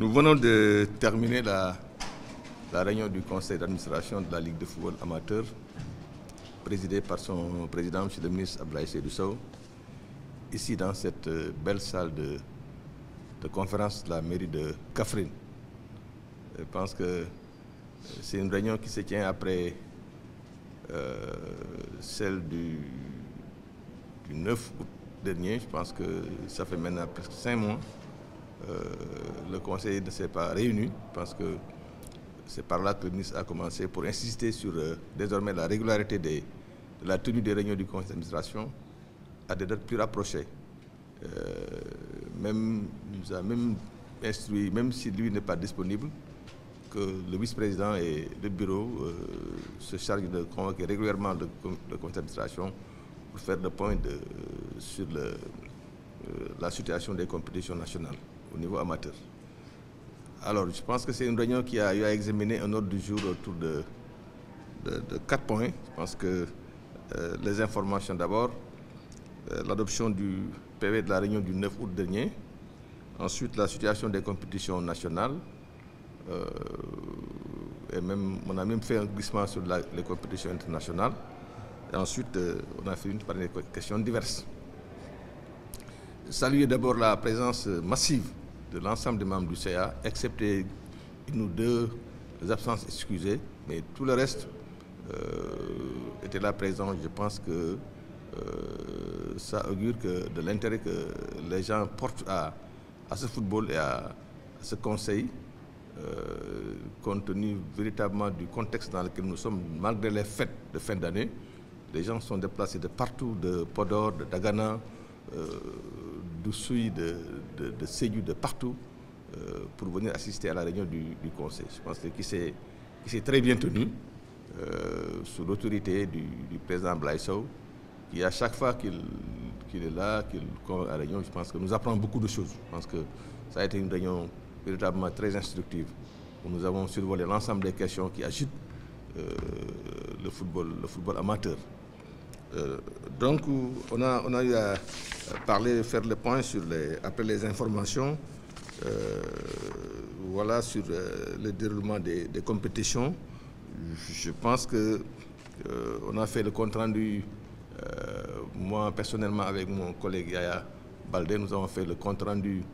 Nous venons de terminer la réunion du conseil d'administration de la Ligue de football amateur, présidée par son président, M. le ministre Abdoulaye Seydou Sow, ici dans cette belle salle de conférence de la mairie de Kaffrine. Je pense que c'est une réunion qui se tient après celle du 9 août dernier. Je pense que ça fait maintenant presque 5 mois. Le conseil ne s'est pas réuni. Je pense que c'est par là que le ministre a commencé pour insister sur désormais la régularité de la tenue des réunions du conseil d'administration à des dates plus rapprochées. Nous a même instruit, même si lui n'est pas disponible, que le vice-président et le bureau se chargent de convoquer régulièrement le conseil d'administration pour faire le point sur la situation des compétitions nationales au niveau amateur. Alors, je pense que c'est une réunion qui a eu à examiner un ordre du jour autour de 4 points. Je pense que les informations d'abord, l'adoption du PV de la réunion du 9 août dernier, ensuite la situation des compétitions nationales, et même, on a même fait un glissement sur les compétitions internationales, et ensuite on a fini par des questions diverses. Saluer d'abord la présence massive de l'ensemble des membres du CA, excepté une ou deux absences excusées, mais tout le reste était là présent. Je pense que ça augure de l'intérêt que les gens portent à ce football et à ce conseil, compte tenu véritablement du contexte dans lequel nous sommes, malgré les fêtes de fin d'année. Les gens sont déplacés de partout, de Podor, de Dagana, d'Oussouye, de Sédhiou, de partout, pour venir assister à la réunion du conseil. Je pense que qui s'est très bien tenu, sous l'autorité du président Abdoulaye Sow, qui à chaque fois qu'il est là, qu'il convoque à la réunion, je pense que nous apprend beaucoup de choses. Je pense que ça a été une réunion véritablement très instructive, où nous avons survolé l'ensemble des questions qui agitent le football amateur. Donc, on a eu à faire le point sur après les informations, voilà, sur le déroulement des compétitions. Je pense que on a fait le compte rendu, moi personnellement avec mon collègue Yaya Baldé, nous avons fait le compte rendu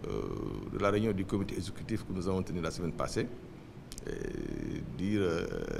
de la réunion du comité exécutif que nous avons tenu la semaine passée, et dire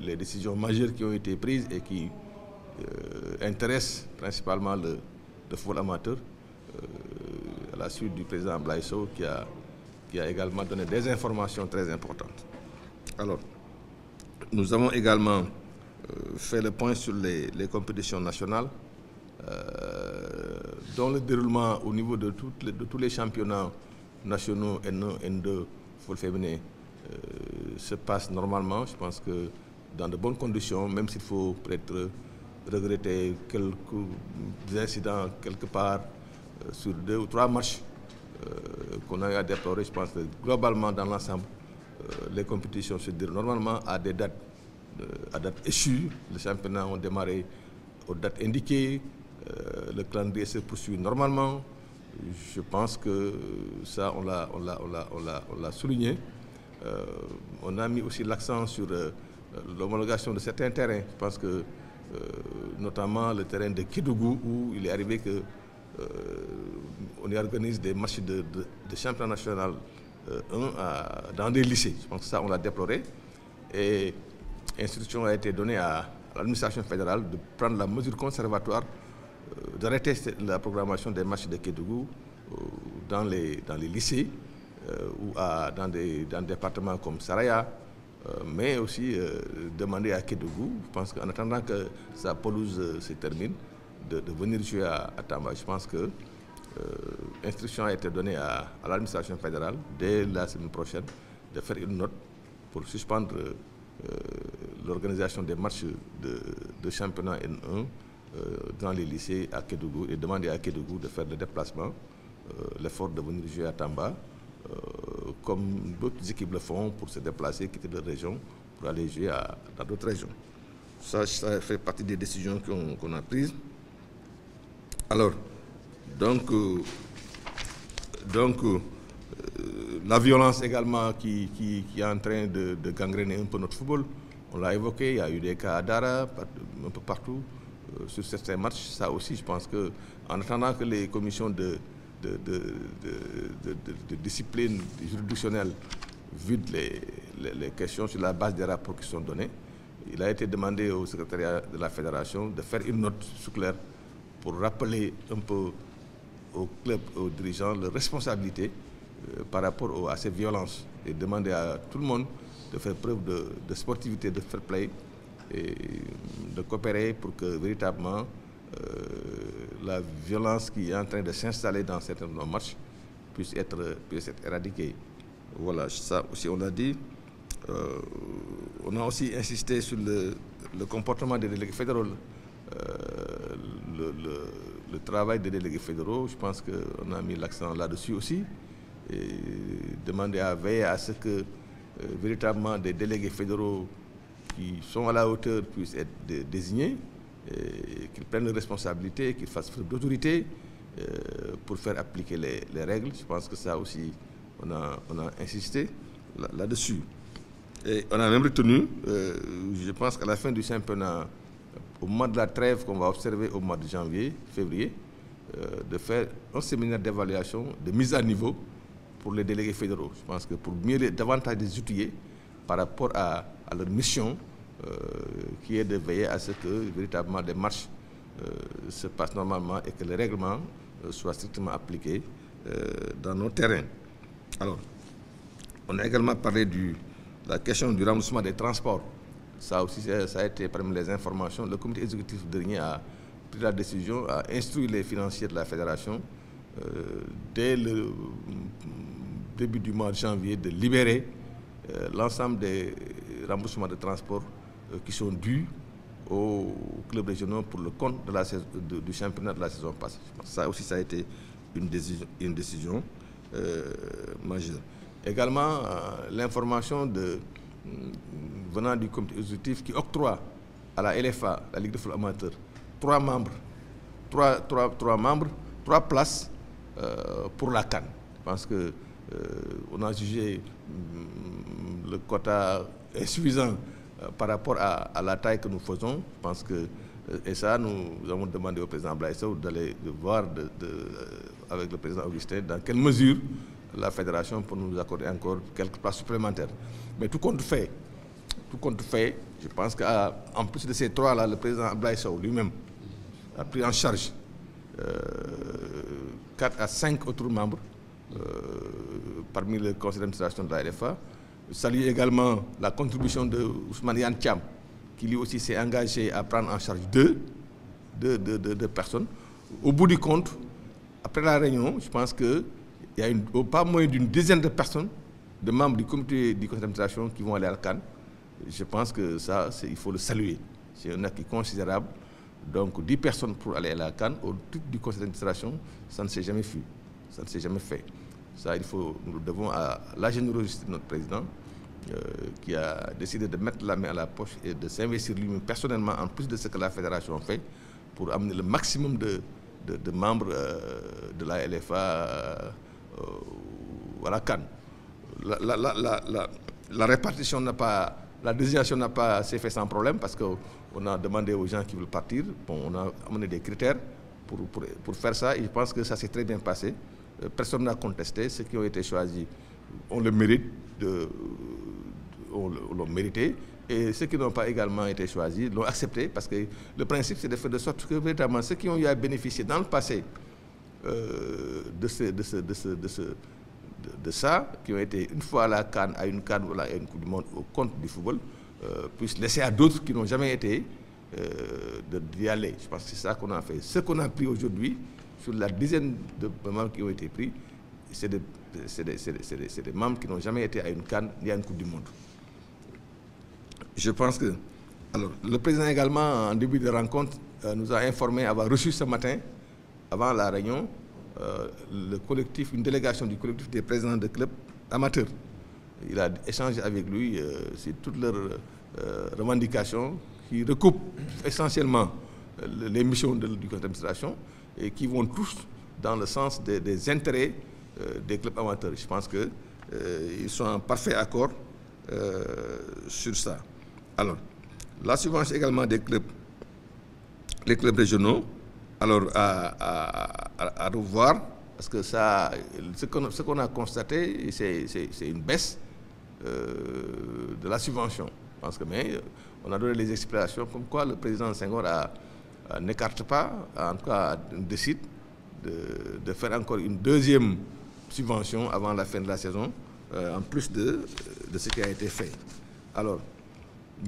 les décisions majeures qui ont été prises et qui intéresse principalement le football amateur, à la suite du président Abdoulaye Sow qui a également donné des informations très importantes. Alors, nous avons également fait le point sur les compétitions nationales, dont le déroulement au niveau de tous les championnats nationaux N1, N2, football féminin, se passe normalement. Je pense que dans de bonnes conditions, même s'il faut peut-être regretter quelques incidents quelque part sur 2 ou 3 matchs qu'on a eu à déplorer. Je pense que globalement, dans l'ensemble, les compétitions se déroulent normalement à des dates échues. Les championnats ont démarré aux dates indiquées. Le calendrier se poursuit normalement. Je pense que ça, on l'a souligné. On a mis aussi l'accent sur l'homologation de certains terrains. Je pense que notamment le terrain de Kédougou, où il est arrivé qu'on y organise des matchs de championnat national 1 dans des lycées. Je pense que ça, on l'a déploré. Et instruction a été donnée à l'administration fédérale de prendre la mesure conservatoire d'arrêter la programmation des matchs de Kédougou dans les lycées ou dans des départements comme Saraya, mais aussi demander à Kédougou, je pense qu'en attendant que sa pelouse se termine, de venir jouer à Tamba. Je pense que l'instruction a été donnée à l'administration fédérale dès la semaine prochaine de faire une note pour suspendre l'organisation des matchs de championnat N1 dans les lycées à Kédougou et demander à Kédougou de faire le déplacement, l'effort de venir jouer à Tamba, comme d'autres équipes le font pour se déplacer, quitter leur région pour aller jouer dans d'autres régions. Ça fait partie des décisions qu'on a prises. Alors, donc La violence également qui est en train de gangréner un peu notre football. On l'a évoqué, il y a eu des cas à Dara, un peu partout, sur certains matchs. Ça aussi, je pense qu'en attendant que les commissions de discipline juridictionnelle vident les questions sur la base des rapports qui sont donnés, il a été demandé au secrétariat de la fédération de faire une note sous claire pour rappeler un peu aux clubs, aux dirigeants, leurs responsabilités par rapport à ces violences et demander à tout le monde de faire preuve de sportivité, de fair play et de coopérer pour que véritablement la violence qui est en train de s'installer dans certains matchs puisse être éradiquée. Voilà, ça aussi on l'a dit. On a aussi insisté sur le comportement des délégués fédéraux. Le travail des délégués fédéraux, je pense qu'on a mis l'accent là-dessus aussi. Et demander à veiller à ce que véritablement des délégués fédéraux qui sont à la hauteur puissent être désignés, qu'ils prennent leurs responsabilités, qu'ils fassent preuve d'autorité pour faire appliquer les règles. Je pense que ça aussi, on a insisté là-dessus. Et on a même retenu, je pense qu'à la fin du championnat, au mois de la trêve qu'on va observer au mois de janvier, février, de faire un séminaire d'évaluation, de mise à niveau pour les délégués fédéraux. Je pense que pour mieux davantage les outiller par rapport à leur mission, qui est de veiller à ce que véritablement les matchs se passent normalement et que les règlements soient strictement appliqués dans nos terrains. Alors, on a également parlé de la question du remboursement des transports. Ça aussi, ça a été parmi les informations. Le comité exécutif dernier a pris la décision, a instruit les financiers de la fédération dès le début du mois de janvier de libérer l'ensemble des remboursements de transport qui sont dus aux clubs régionaux pour le compte de du championnat de la saison passée. Ça aussi, ça a été une décision majeure. Également, l'information venant du comité exécutif qui octroie à la LFA, la Ligue de football amateur, 3 membres, 3 places pour la CAN. Je pense que on a jugé le quota insuffisant par rapport à la taille que nous faisons. Je pense que, et ça, nous avons demandé au président Abdoulaye Sow d'aller voir avec le président Augustin dans quelle mesure la fédération peut nous accorder encore quelques places supplémentaires. Mais tout compte fait, je pense qu'en plus de ces 3-là, le président Abdoulaye Sow lui-même a pris en charge 4 à 5 autres membres parmi le conseil d'administration de la LFA. Je salue également la contribution de Ousmane Yann Thiam, qui lui aussi s'est engagé à prendre en charge deux personnes. Au bout du compte, après la réunion, je pense qu'il y a pas moins d'une dizaine de personnes, de membres du comité du conseil d'administration qui vont aller à la CAN. Je pense que ça, il faut le saluer. C'est un acquis considérable. Donc 10 personnes pour aller à la CAN, au titre du conseil d'administration, ça ne s'est jamais fait. Ça ne s'est jamais fait. Ça, nous devons à la générosité de notre président, qui a décidé de mettre la main à la poche et de s'investir lui-même personnellement, en plus de ce que la fédération fait, pour amener le maximum de membres de la LFA à la CAN. La répartition n'a pas, la désignation n'a pas s'est fait sans problème, parce qu'on a demandé aux gens qui veulent partir. Bon, on a amené des critères pour faire ça, et je pense que ça s'est très bien passé. Personne n'a contesté. Ceux qui ont été choisis ont le mérite l'ont mérité, et ceux qui n'ont pas également été choisis l'ont accepté, parce que le principe, c'est de faire de sorte que véritablement ceux qui ont eu à bénéficier dans le passé de ça, qui ont été une fois à la CAN, à une CAN ou à une Coupe du Monde au compte du football, puissent laisser à d'autres qui n'ont jamais été d'y aller. Je pense que c'est ça qu'on a fait. Ce qu'on a pris aujourd'hui, sur la dizaine de membres qui ont été pris, c'est des membres qui n'ont jamais été à une CAN ni à une Coupe du Monde. Je pense que... Alors, le président également, en début de rencontre, nous a informé, avoir reçu ce matin, avant la réunion, une délégation du collectif des présidents de clubs amateurs. Il a échangé avec lui sur toutes leurs revendications qui recoupent essentiellement les missions du conseil d'administration et qui vont tous dans le sens des intérêts des clubs amateurs. Je pense que ils sont en parfait accord sur ça. Alors, la subvention également des clubs, les clubs régionaux, alors à revoir, parce que ça, ce qu'on a constaté, c'est une baisse de la subvention. Je pense que, mais on a donné les explications comme quoi le président Senghor n'écarte pas, en tout cas décide de faire encore une deuxième subvention avant la fin de la saison, en plus de ce qui a été fait. Alors,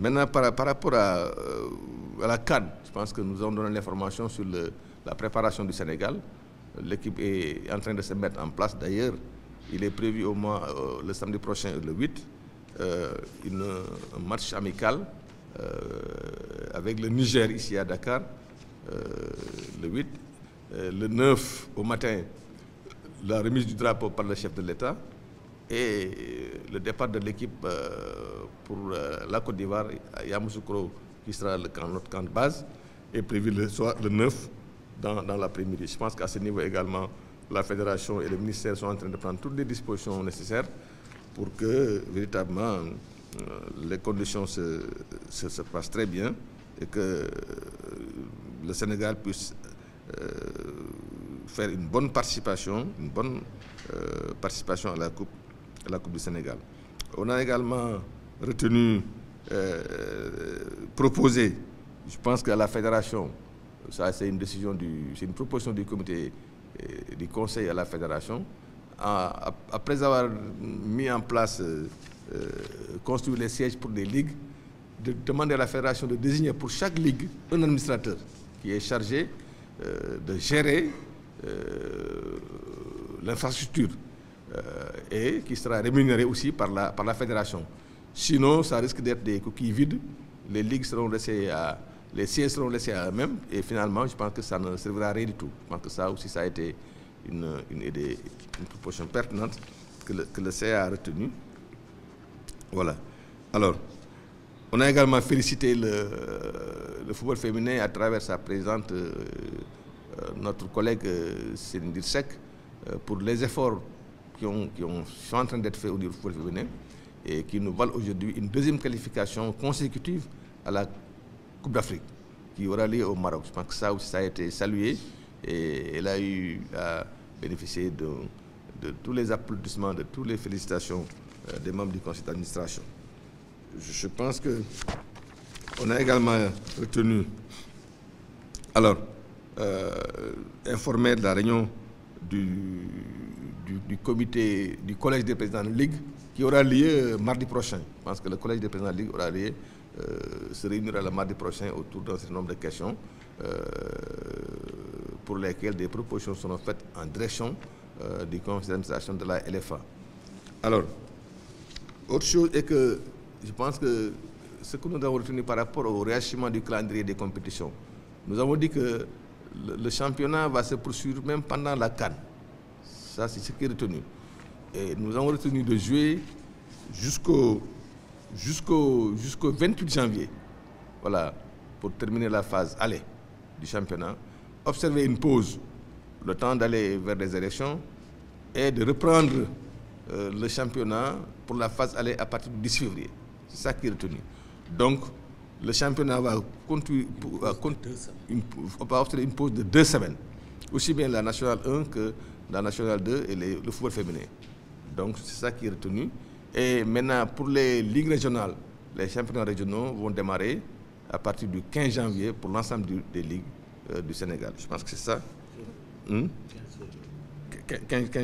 maintenant, par rapport à la CAN, je pense que nous avons donné l'information sur la préparation du Sénégal. L'équipe est en train de se mettre en place. D'ailleurs, il est prévu au moins le samedi prochain, le 8, un match amical avec le Niger ici à Dakar, le 8. Le 9 au matin, la remise du drapeau par le chef de l'État et le départ de l'équipe pour la Côte d'Ivoire, Yamoussoukro, qui sera notre camp de base, est prévu le 9 dans l'après-midi. Je pense qu'à ce niveau également, la fédération et le ministère sont en train de prendre toutes les dispositions nécessaires pour que véritablement les conditions se passent très bien et que le Sénégal puisse faire une bonne participation à la Coupe du Sénégal. On a également retenu, proposé, je pense qu'à la fédération, ça c'est une décision c'est une proposition du comité du conseil à la fédération, après avoir mis en place, construit les sièges pour des ligues, de demander à la fédération de désigner pour chaque ligue un administrateur qui est chargé de gérer l'infrastructure et qui sera rémunéré aussi par la fédération. Sinon, ça risque d'être des coquilles vides. Les ligues seront laissées les sièges seront laissés à eux-mêmes et finalement, je pense que ça ne servira à rien du tout. Je pense que ça aussi, ça a été une proposition pertinente que le CA a retenue. Voilà. Alors, on a également félicité le football féminin à travers sa présidente, notre collègue Céline Dirsek, pour les efforts qui sont en train d'être faits au niveau du football féminin et qui nous valent aujourd'hui une deuxième qualification consécutive à la Coupe d'Afrique qui aura lieu au Maroc. Je pense que ça aussi ça a été salué et elle a eu à bénéficier de tous les applaudissements, de toutes les félicitations des membres du conseil d'administration. Je pense qu'on a également retenu, alors, informé de la réunion du comité, du collège des présidents de Ligue qui aura lieu mardi prochain. Je pense que le collège des présidents de Ligue aura lieu, se réunira le mardi prochain autour d'un certain nombre de questions pour lesquelles des propositions seront faites en direction du conseil d'administration de la LFA. Alors, autre chose est que je pense que ce que nous avons retenu par rapport au réachement du calendrier des compétitions, nous avons dit que le championnat va se poursuivre même pendant la CAN. Ça, c'est ce qui est retenu. Et nous avons retenu de jouer jusqu'au 28 janvier, voilà, pour terminer la phase aller du championnat, observer une pause, le temps d'aller vers des élections et de reprendre le championnat pour la phase aller à partir du 10 février. C'est ça qui est retenu. Donc, le championnat va obtenir une pause de 2 semaines, aussi bien la Nationale 1 que la Nationale 2 et le football féminin. Donc, c'est ça qui est retenu. Et maintenant, pour les ligues régionales, les championnats régionaux vont démarrer à partir du 15 janvier pour l'ensemble des ligues du Sénégal. Je pense que c'est ça. 15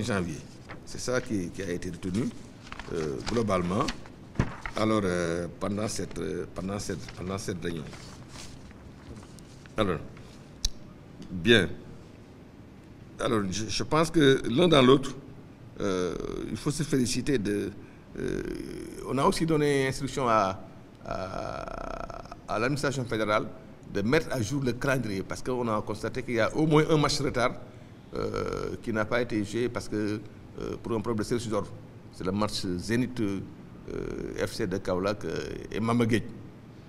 janvier. C'est ça qui a été retenu globalement. Alors, pendant cette réunion. Alors, bien. Alors, je pense que l'un dans l'autre, il faut se féliciter on a aussi donné instruction à l'administration fédérale de mettre à jour le calendrier parce qu'on a constaté qu'il y a au moins un match de retard qui n'a pas été joué parce que pour un problème de service d'ordre. C'est le match Zénith FC de Kaolack et Mamagej,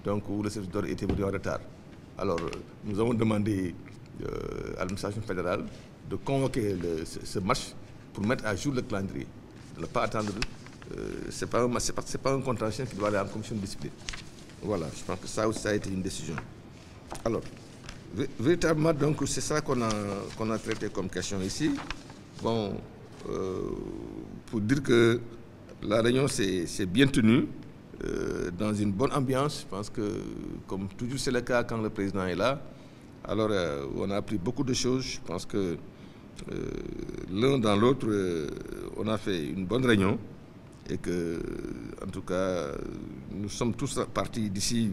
donc où le service d'ordre était venu en retard. Alors, nous avons demandé à l'administration fédérale de convoquer ce match pour mettre à jour le calendrier, de ne pas attendre c'est pas un contentieux qui doit aller en commission de discipline. Voilà, je pense que ça aussi, ça a été une décision. Alors, véritablement, donc, c'est ça qu'on a traité comme question ici. Bon, pour dire que la réunion s'est bien tenue, dans une bonne ambiance. Je pense que, comme toujours c'est le cas quand le président est là, alors on a appris beaucoup de choses. Je pense que l'un dans l'autre, on a fait une bonne réunion et que, en tout cas, nous sommes tous partis d'ici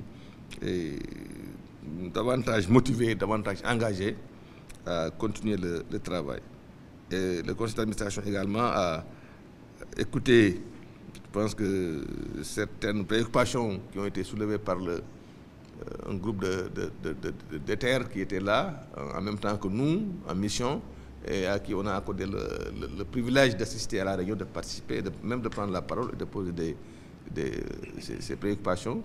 davantage motivés, davantage engagés à continuer le travail. Et le conseil d'administration également a écouté, je pense que certaines préoccupations qui ont été soulevées par un groupe d'État qui était là, en même temps que nous, en mission, et à qui on a accordé le privilège d'assister à la réunion, de participer, même de prendre la parole et de poser ces préoccupations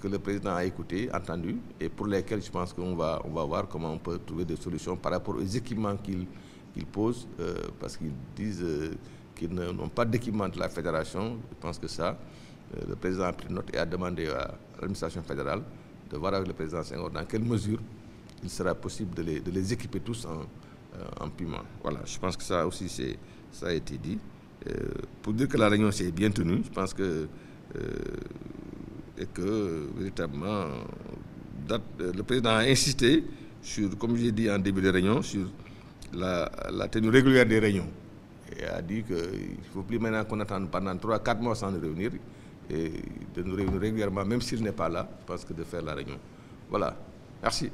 que le président a écoutées, entendues, et pour lesquelles je pense qu'on va voir comment on peut trouver des solutions par rapport aux équipements qu'ils posent, parce qu'ils disent qu'ils n'ont pas d'équipement de la fédération. Je pense que ça, le président a pris note et a demandé à l'administration fédérale de voir avec le président Senghor dans quelle mesure il sera possible de les équiper tous en piment. Voilà, je pense que ça aussi, ça a été dit. Pour dire que la réunion s'est bien tenue, je pense que, et que véritablement, le président a insisté sur, comme j'ai dit en début de réunion, sur la tenue régulière des réunions. Et a dit qu'il ne faut plus maintenant qu'on attende pendant 3-4 mois sans nous réunir, et de nous réunir régulièrement, même s'il n'est pas là, je pense que de faire la réunion. Voilà. Merci.